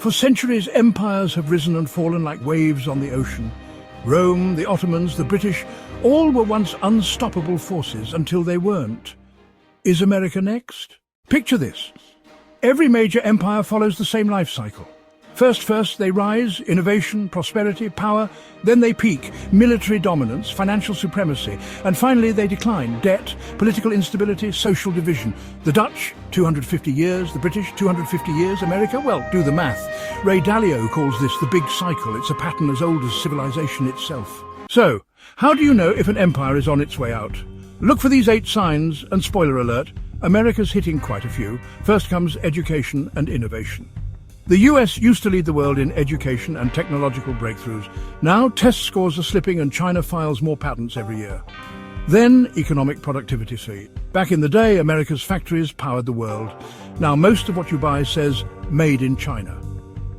For centuries, empires have risen and fallen like waves on the ocean. Rome, the Ottomans, the British, all were once unstoppable forces until they weren't. Is America next? Picture this. Every major empire follows the same life cycle. First they rise, innovation, prosperity, power, then they peak, military dominance, financial supremacy, and finally they decline, debt, political instability, social division. The Dutch, 250 years, the British, 250 years, America, well, do the math. Ray Dalio calls this the big cycle. It's a pattern as old as civilization itself. So, how do you know if an empire is on its way out? Look for these 8 signs, and spoiler alert, America's hitting quite a few. First comes education and innovation. The US used to lead the world in education and technological breakthroughs. Now test scores are slipping and China files more patents every year. Then economic productivity speed. Back in the day, America's factories powered the world. Now most of what you buy says made in China.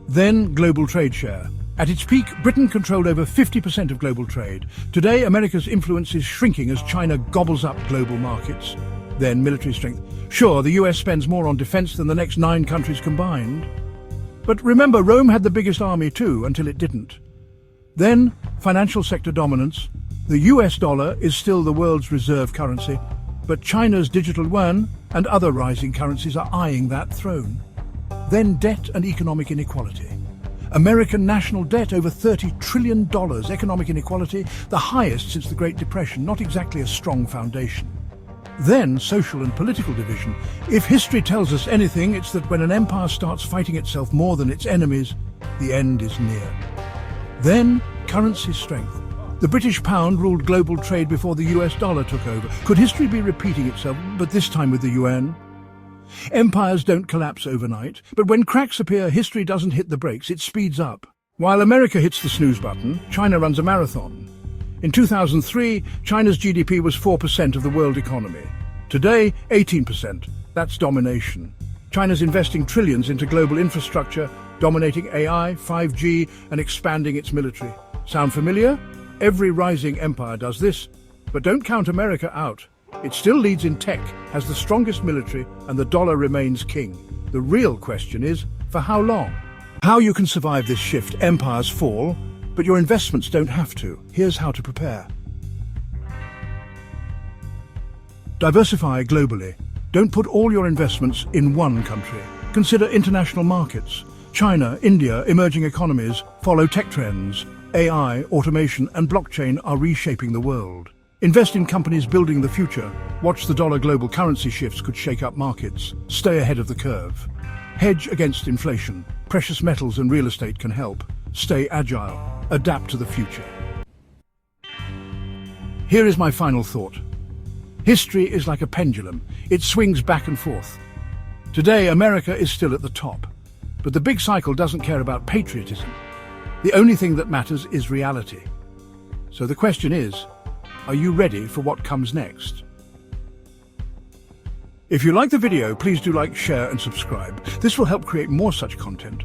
Then global trade share. At its peak, Britain controlled over 50% of global trade. Today, America's influence is shrinking as China gobbles up global markets. Then military strength. Sure, the US spends more on defense than the next 9 countries combined. But remember, Rome had the biggest army too, until it didn't. Then, financial sector dominance. The US dollar is still the world's reserve currency, but China's digital yuan and other rising currencies are eyeing that throne. Then debt and economic inequality. American national debt over $30 trillion, economic inequality, the highest since the Great Depression, not exactly a strong foundation. Then social and political division. If history tells us anything, it's that when an empire starts fighting itself more than its enemies, the end is near. Then currency strength. The British pound ruled global trade before the US dollar took over. Could history be repeating itself, but this time with the yuan? Empires don't collapse overnight, but when cracks appear, history doesn't hit the brakes, it speeds up. While America hits the snooze button, China runs a marathon. In 2003, China's GDP was 4% of the world economy. Today, 18%. That's domination. China's investing trillions into global infrastructure, dominating AI, 5G, and expanding its military. Sound familiar? Every rising empire does this. But don't count America out. It still leads in tech, has the strongest military, and the dollar remains king. The real question is, for how long? How you can survive this shift. Empires fall, but your investments don't have to. Here's how to prepare. Diversify globally. Don't put all your investments in one country. Consider international markets. China, India, emerging economies follow tech trends. AI, automation, and blockchain are reshaping the world. Invest in companies building the future. Watch the dollar. Global currency shifts could shake up markets. Stay ahead of the curve. Hedge against inflation. Precious metals and real estate can help. Stay agile. Adapt to the future. Here is my final thought. History is like a pendulum. It swings back and forth. Today, America is still at the top. But the big cycle doesn't care about patriotism. The only thing that matters is reality. So the question is, are you ready for what comes next? If you like the video, please do like, share and subscribe. This will help create more such content.